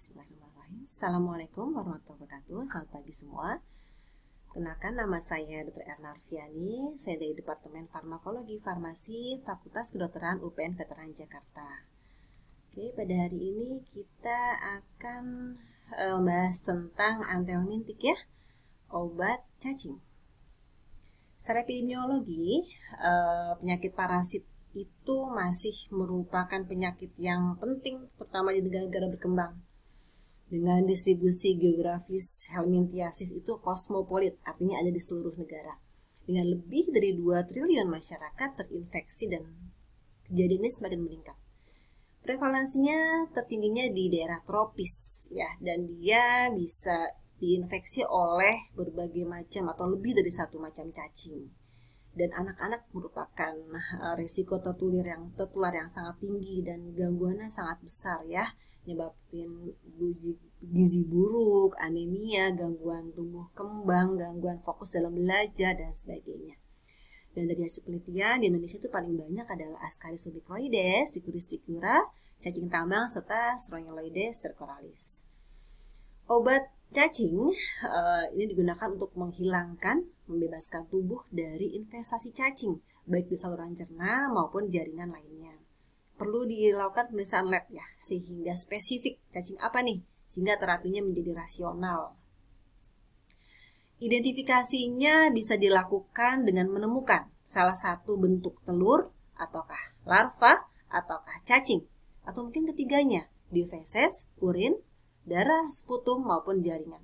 Bismillahirrahmanirrahim. Assalamualaikum warahmatullahi wabarakatuh. Selamat pagi semua. Kenalkan, nama saya Dr. Erna Arfiani. Saya dari Departemen Farmakologi Farmasi Fakultas Kedokteran UPN Veteran Jakarta. Oke, pada hari ini kita akan membahas tentang antelmintik ya, obat cacing. Secara epidemiologi, penyakit parasit itu masih merupakan penyakit yang penting, terutama di negara-negara berkembang. Dengan distribusi geografis helminthiasis itu kosmopolit, artinya ada di seluruh negara. Dengan lebih dari 2 triliun masyarakat terinfeksi dan kejadiannya semakin meningkat. Prevalensinya tertingginya di daerah tropis ya, dan dia bisa diinfeksi oleh berbagai macam atau lebih dari satu macam cacing. Dan anak-anak merupakan risiko tertular yang sangat tinggi dan gangguannya sangat besar ya, menyebabkan gizi buruk, anemia, gangguan tumbuh kembang, gangguan fokus dalam belajar dan sebagainya. Dan dari hasil penelitian di Indonesia itu paling banyak adalah Ascaris submicroides, Trichuris trichiura, cacing tambang serta Strongyloides cercoralis. Obat cacing ini digunakan untuk membebaskan tubuh dari investasi cacing, baik di saluran cerna maupun jaringan lainnya. Perlu dilakukan pemeriksaan lab ya, sehingga spesifik cacing apa nih, sehingga terapinya menjadi rasional. Identifikasinya bisa dilakukan dengan menemukan salah satu bentuk telur, ataukah larva, ataukah cacing, atau mungkin ketiganya di feses, urin, darah, sputum, maupun jaringan.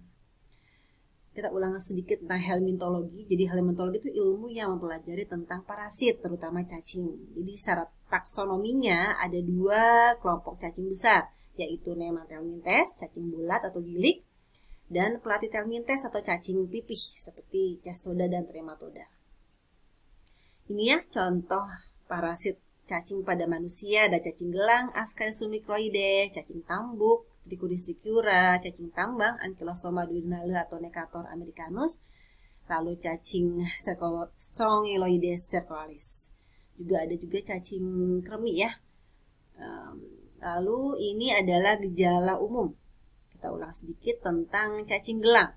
Kita ulang sedikit tentang helmintologi. Jadi helmintologi itu ilmu yang mempelajari tentang parasit, terutama cacing. Jadi secara taksonominya ada 2 kelompok cacing besar, yaitu Nemathelminthes, cacing bulat atau gilik, dan Platyhelminthes atau cacing pipih, seperti Cestoda dan Trematoda. Ini ya contoh parasit cacing pada manusia. Ada cacing gelang, Ascaris submicroides, cacing tambuk, Trichuris trichiura, cacing tambang, Ankylosoma duodenale atau Necator americanus, lalu cacing Strongyloides cercoralis. Juga ada cacing kremi ya. Lalu ini adalah gejala umum. Kita ulang sedikit tentang cacing gelang.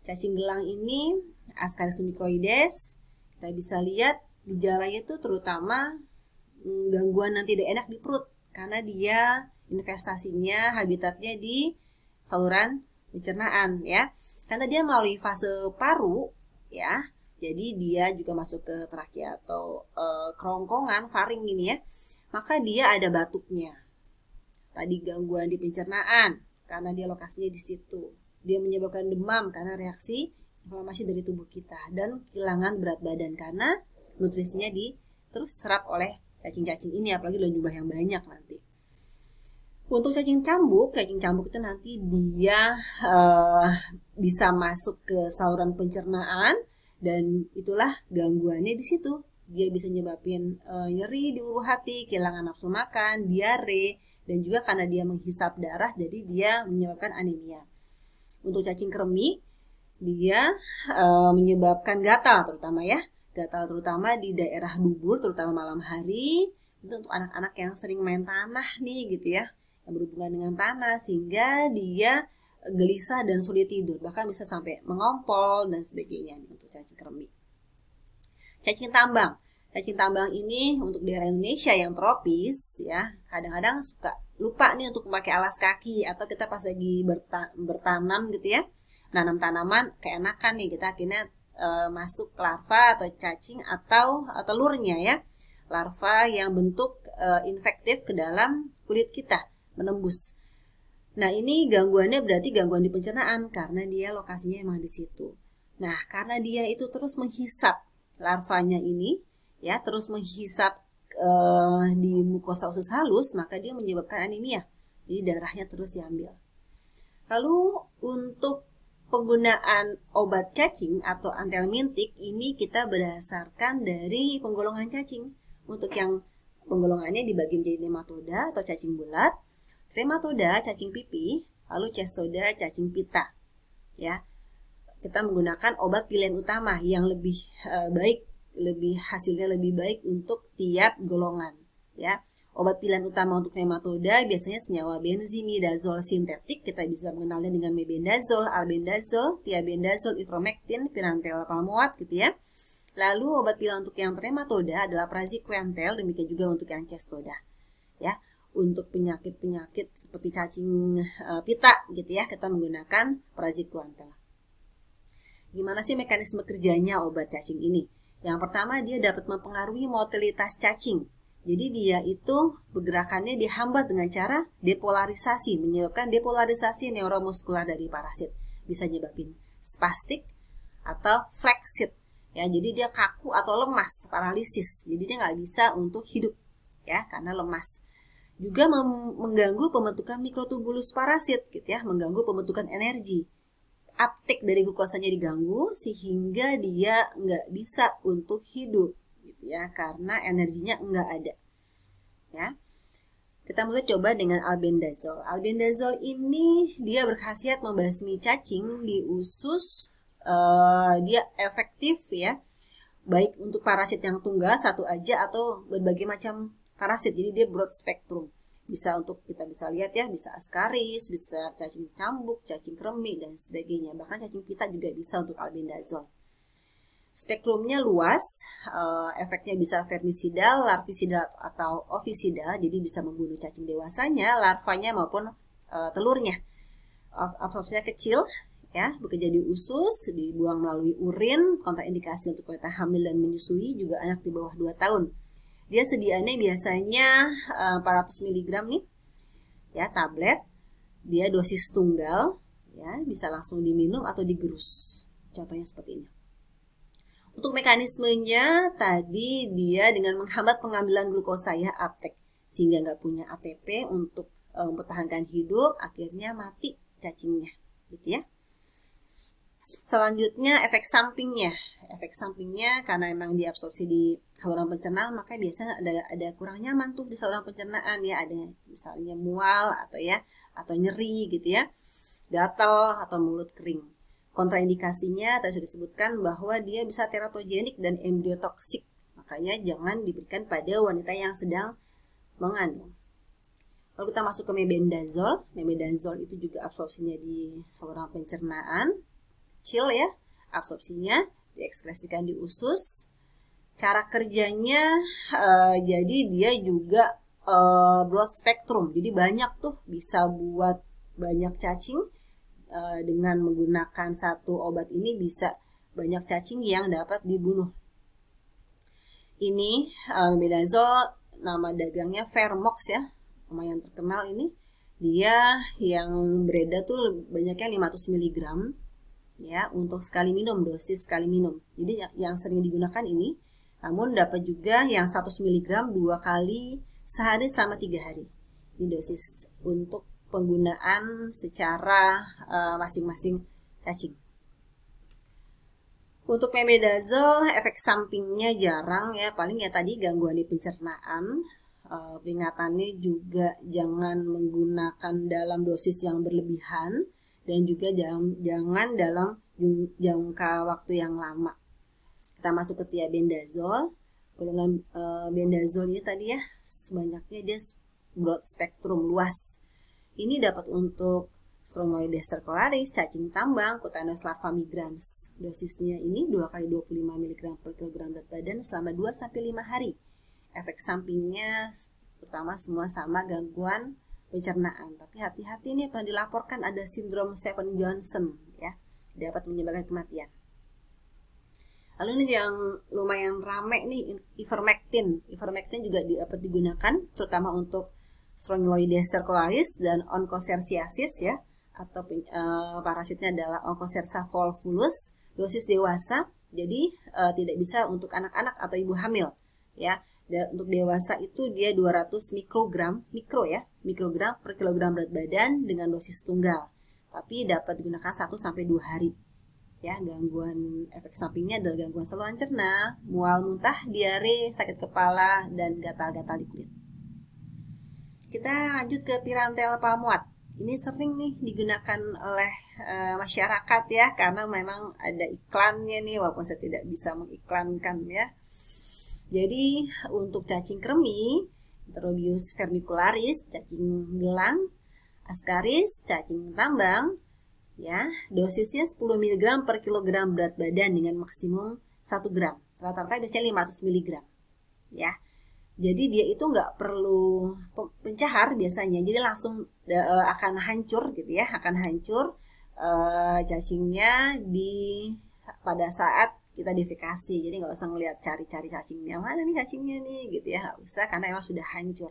Cacing gelang ini Ascaris submicroides. Kita bisa lihat gejalanya itu terutama gangguan yang tidak enak di perut, karena dia investasinya, habitatnya di saluran pencernaan ya. Karena dia melalui fase paru ya, jadi dia juga masuk ke trakea atau kerongkongan faring gini ya. Maka dia ada batuknya. Tadi gangguan di pencernaan karena dia lokasinya di situ. Dia menyebabkan demam karena reaksi inflamasi dari tubuh kita, dan kehilangan berat badan karena nutrisinya terus serap oleh cacing-cacing ini, apalagi dalam jumlah yang banyak nanti. Untuk cacing cambuk itu nanti dia bisa masuk ke saluran pencernaan, dan itulah gangguannya di situ. Dia bisa nyebabin nyeri di ulu hati, kehilangan nafsu makan, diare, dan juga karena dia menghisap darah, jadi dia menyebabkan anemia. Untuk cacing kremi, dia menyebabkan gatal terutama ya. Gatal terutama di daerah dubur, terutama malam hari. Itu untuk anak-anak yang sering main tanah nih gitu ya, yang berhubungan dengan tanah, sehingga dia gelisah dan sulit tidur, bahkan bisa sampai mengompol dan sebagainya untuk cacing kremi. Cacing tambang ini untuk daerah Indonesia yang tropis ya, kadang-kadang suka lupa nih untuk memakai alas kaki, atau kita pas lagi bertanam gitu ya, nanam tanaman keenakan nih, kita akhirnya masuk larva atau cacing atau telurnya ya, larva yang bentuk infektif ke dalam kulit kita, menembus. Nah, ini gangguannya berarti gangguan di pencernaan karena dia lokasinya emang di situ. Nah, karena dia itu terus menghisap larvanya ini ya, terus menghisap di mukosa usus halus, maka dia menyebabkan anemia. Jadi darahnya terus diambil. Lalu untuk penggunaan obat cacing atau antelmintik ini kita berdasarkan dari penggolongan cacing. Untuk yang penggolongannya dibagi menjadi nematoda atau cacing bulat, Trematoda cacing pipih, lalu Cestoda cacing pita. Ya, kita menggunakan obat pilihan utama yang hasilnya lebih baik untuk tiap golongan. Ya, Obat pilihan utama untuk nematoda biasanya senyawa benzimidazol sintetik. Kita bisa mengenalnya dengan mebendazol, albendazol, thiabendazol, ivermectin, pirantel palmoat gitu ya. Lalu obat pilihan untuk yang nematoda adalah praziquantel, demikian juga untuk yang cestoda. Ya, untuk penyakit-penyakit seperti cacing pita gitu ya, kita menggunakan praziquantel. Gimana sih mekanisme kerjanya obat cacing ini? Yang pertama, dia dapat mempengaruhi motilitas cacing. Jadi dia itu pergerakannya dihambat dengan cara depolarisasi, menyebabkan depolarisasi neuromuskular dari parasit. Bisa nyebabin spastik atau flexit. Ya, jadi dia kaku atau lemas, paralisis. Jadi dia nggak bisa untuk hidup, ya, karena lemas. Juga mengganggu pembentukan mikrotubulus parasit, gitu ya, mengganggu pembentukan energi. Uptake dari glukosanya diganggu sehingga dia nggak bisa untuk hidup. Ya, karena energinya enggak ada. Ya. Kita mulai coba dengan albendazol. Albendazol ini dia berkhasiat membasmi cacing di usus. Dia efektif ya, baik untuk parasit yang tunggal satu aja atau berbagai macam parasit. Jadi dia broad spectrum. Bisa untuk kita bisa lihat ya, bisa ascaris, bisa cacing cambuk, cacing kremi dan sebagainya. Bahkan cacing pita juga bisa untuk albendazol. Spektrumnya luas, efeknya bisa vermicidal, larvicidal atau ovicidal, jadi bisa membunuh cacing dewasanya, larvanya maupun telurnya. Absorpsinya kecil, ya, bekerja di usus, dibuang melalui urin, kontraindikasi untuk wanita hamil dan menyusui, juga anak di bawah 2 tahun. Dia sediaannya biasanya 400 mg nih, ya, tablet. Dia dosis tunggal, ya, bisa langsung diminum atau digerus. Contohnya seperti ini. Untuk mekanismenya tadi dia dengan menghambat pengambilan glukosa ya, uptake, sehingga nggak punya ATP untuk mempertahankan hidup, akhirnya mati cacingnya, gitu ya. Selanjutnya efek sampingnya. Efek sampingnya karena memang diabsorpsi di saluran pencernaan, maka biasanya ada kurang nyaman tuh di saluran pencernaan ya, ada misalnya mual atau ya, atau nyeri gitu ya, gatal atau mulut kering. Kontraindikasinya tadi sudah disebutkan bahwa dia bisa teratogenik dan embryotoksik. Makanya jangan diberikan pada wanita yang sedang mengandung. Lalu kita masuk ke mebendazol. Mebendazol itu juga absorpsinya di saluran pencernaan. Kecil ya, absorpsinya diekspresikan di usus. Cara kerjanya jadi dia juga broad spectrum. Jadi banyak tuh, bisa buat banyak cacing. Dengan menggunakan satu obat ini bisa banyak cacing yang dapat dibunuh. Ini mebendazol, nama dagangnya Vermox ya, lumayan terkenal ini. Dia yang beredar tuh banyaknya 500 mg ya, untuk sekali minum, dosis sekali minum. Jadi yang sering digunakan ini, namun dapat juga yang 100 mg 2 kali sehari selama 3 hari. Ini dosis untuk penggunaan secara masing-masing cacing. Untuk mebendazol efek sampingnya jarang ya, paling ya tadi gangguan di pencernaan. Peringatannya juga jangan menggunakan dalam dosis yang berlebihan dan juga jangan dalam jangka waktu yang lama. Kita masuk ke thiabendazol. Golongan bendazol ini tadi ya, sebanyaknya dia broad spectrum, luas. Ini dapat untuk Strongyloides cercoraris, cacing tambang, cutaneous larva migrans. Dosisnya ini 2 kali 25 mg per kilogram berat badan selama 2-5 hari. Efek sampingnya pertama semua sama, gangguan pencernaan. Tapi hati-hati nih, pernah dilaporkan ada sindrom Stevens-Johnson ya, dapat menyebabkan kematian. Lalu ini yang lumayan rame nih, ivermectin. Ivermectin juga dapat digunakan terutama untuk Strongyloides cercoraris dan onchocerciasis ya, atau parasitnya adalah Onchocerca volvulus. Dosis dewasa, jadi tidak bisa untuk anak-anak atau ibu hamil ya. Dan untuk dewasa itu dia 200 mikrogram per kilogram berat badan dengan dosis tunggal. Tapi dapat digunakan 1-2 hari. Ya, gangguan efek sampingnya adalah gangguan saluran cerna, mual muntah, diare, sakit kepala, dan gatal-gatal di kulit. Kita lanjut ke pirantel palmoat. Ini sering nih digunakan oleh masyarakat ya, karena memang ada iklannya nih, walaupun saya tidak bisa mengiklankan ya. Jadi untuk cacing kremi Enterobius vermicularis, cacing gelang, Ascaris, cacing tambang, ya, dosisnya 10 mg per kilogram berat badan dengan maksimum 1 gram. Rata-rata biasanya 500 mg, ya. Jadi dia itu nggak perlu pencahar biasanya, jadi langsung akan hancur gitu ya, akan hancur cacingnya pada saat kita defekasi. Jadi nggak usah ngeliat cari-cari cacingnya, mana nih cacingnya nih gitu ya, nggak usah, karena emang sudah hancur.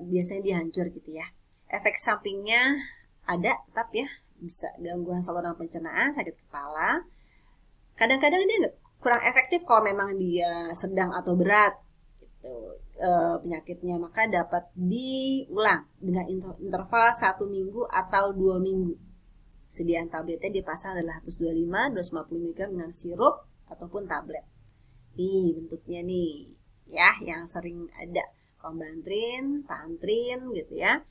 Biasanya dihancur gitu ya. Efek sampingnya ada tetap ya, bisa gangguan saluran pencernaan, sakit kepala. Kadang-kadang dia kurang efektif kalau memang dia sedang atau berat gitu, penyakitnya, maka dapat diulang dengan interval 1 minggu atau 2 minggu. Sediaan tabletnya dipasang adalah 125, 250 mg dengan sirup ataupun tablet. Nih bentuknya nih ya, yang sering ada Combantrin, Pantrin gitu ya.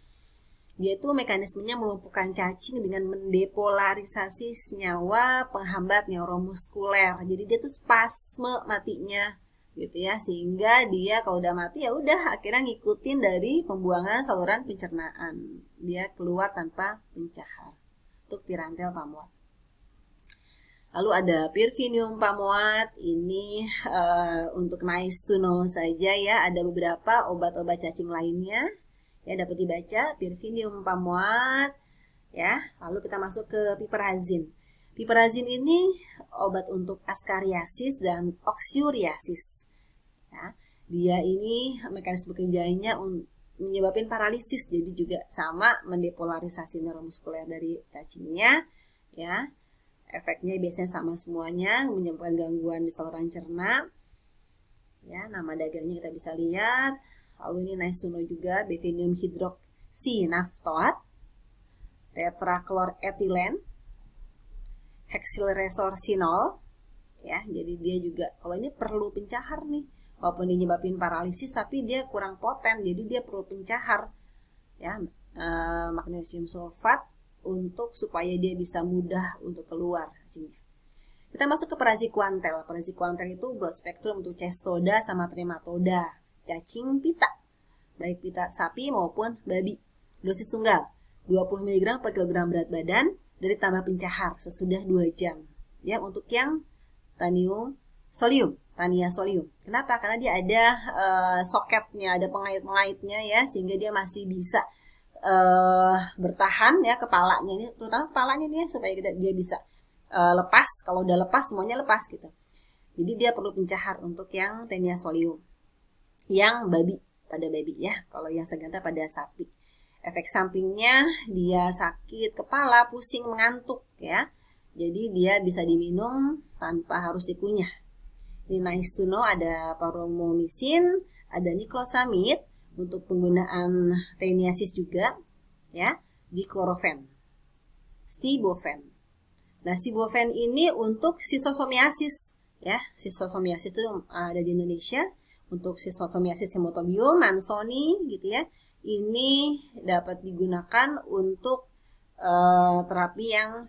Dia itu mekanismenya melumpuhkan cacing dengan mendepolarisasi senyawa penghambat neuromuskuler. Jadi dia tuh spasme matinya gitu ya, sehingga dia kalau udah mati ya udah akhirnya ngikutin dari pembuangan saluran pencernaan. Dia keluar tanpa pencahar. Untuk Pirantel pamuat. Lalu ada Pirvinium pamuat, ini untuk nice to know saja ya, ada beberapa obat-obat cacing lainnya ya dapat dibaca. Pirvinium pamuat ya. Lalu kita masuk ke piperazin. Piperazin ini obat untuk askariasis dan oxyuriasis ya. Dia ini mekanisme kerjanya menyebabkan paralisis, jadi juga sama mendepolarisasi neuromuskuler dari cacingnya ya. Efeknya biasanya sama semuanya, menyebabkan gangguan di saluran cerna. Ya, nama dagangnya kita bisa lihat. Lalu ini nice to know juga, benzodiazepine hidroxinaftoat, tetrachloretilen, hexylresorcinol. Ya, jadi dia juga kalau ini perlu pencahar nih. Walaupun dia nyebabin paralisis tapi dia kurang poten, jadi dia perlu pencahar. Ya, magnesium sulfat untuk supaya dia bisa mudah untuk keluar cacingnya. Kita masuk ke praziquantel. Praziquantel itu broad spectrum untuk cestoda sama trematoda, cacing pita, baik pita sapi maupun babi. Dosis tunggal 20 mg per kilogram berat badan dari tambah pencahar sesudah 2 jam. Ya, untuk yang Tania solium. Kenapa? Karena dia ada soketnya, ada pengait-pengaitnya ya, sehingga dia masih bisa bertahan ya, kepalanya ini, terutama kepalanya nih ya, supaya dia bisa lepas. Kalau udah lepas semuanya lepas gitu. Jadi dia perlu pencahar untuk yang Taenia solium, yang babi, pada babi ya. Kalau yang seganta pada sapi. Efek sampingnya dia sakit kepala, pusing, mengantuk ya. Jadi dia bisa diminum tanpa harus dikunyah. Ini nice to know, ada paromomisin, ada niclosamid untuk penggunaan teniasis juga ya, diclorofen, stibofen. Nah, stibofen ini untuk sistosomiasis ya. Sistosomiasis itu ada di Indonesia. Untuk sistosomiasis hemotobium, Mansoni gitu ya. Ini dapat digunakan untuk terapi yang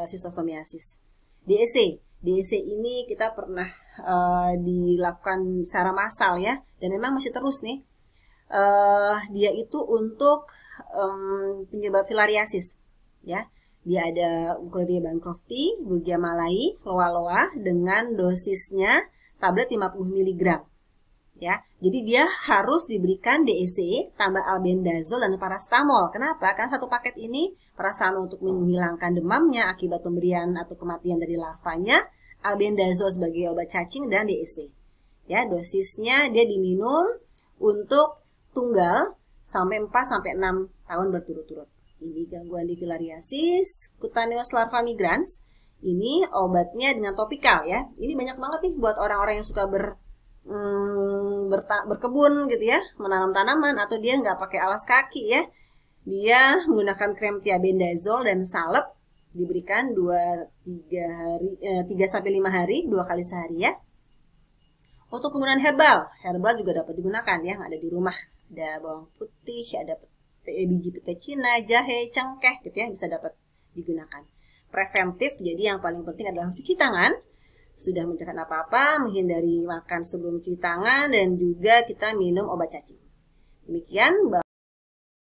sistosomiasis. DEC ini kita pernah dilakukan secara massal ya, dan memang masih terus nih. Dia itu untuk penyebab filariasis ya. Dia ada Mucordia bancrofti, Buergia malai, loa-loa dengan dosisnya tablet 50 mg ya. Jadi dia harus diberikan DEC tambah albendazol dan paracetamol. Kenapa? Karena satu paket ini paracetamol untuk menghilangkan demamnya akibat pemberian atau kematian dari larvanya, albendazol sebagai obat cacing, dan DEC. Ya, dosisnya dia diminum untuk tunggal sampai 4-6 tahun berturut-turut. Ini gangguan di filariasis, cutaneous larva migrans. Ini obatnya dengan topikal ya. Ini banyak banget nih buat orang-orang yang suka berkebun gitu ya, menanam tanaman, atau dia nggak pakai alas kaki ya. Dia menggunakan krem thiabendazole dan salep, diberikan 3-5 hari, 2 kali sehari ya. Untuk penggunaan herbal juga dapat digunakan ya, ada di rumah. Ada bawang putih, ada biji pete Cina, jahe, cengkeh gitu ya, bisa dapat digunakan. Preventif, jadi yang paling penting adalah cuci tangan sudah mencegah apa-apa, menghindari makan sebelum cuci tangan, dan juga kita minum obat cacing. Demikian.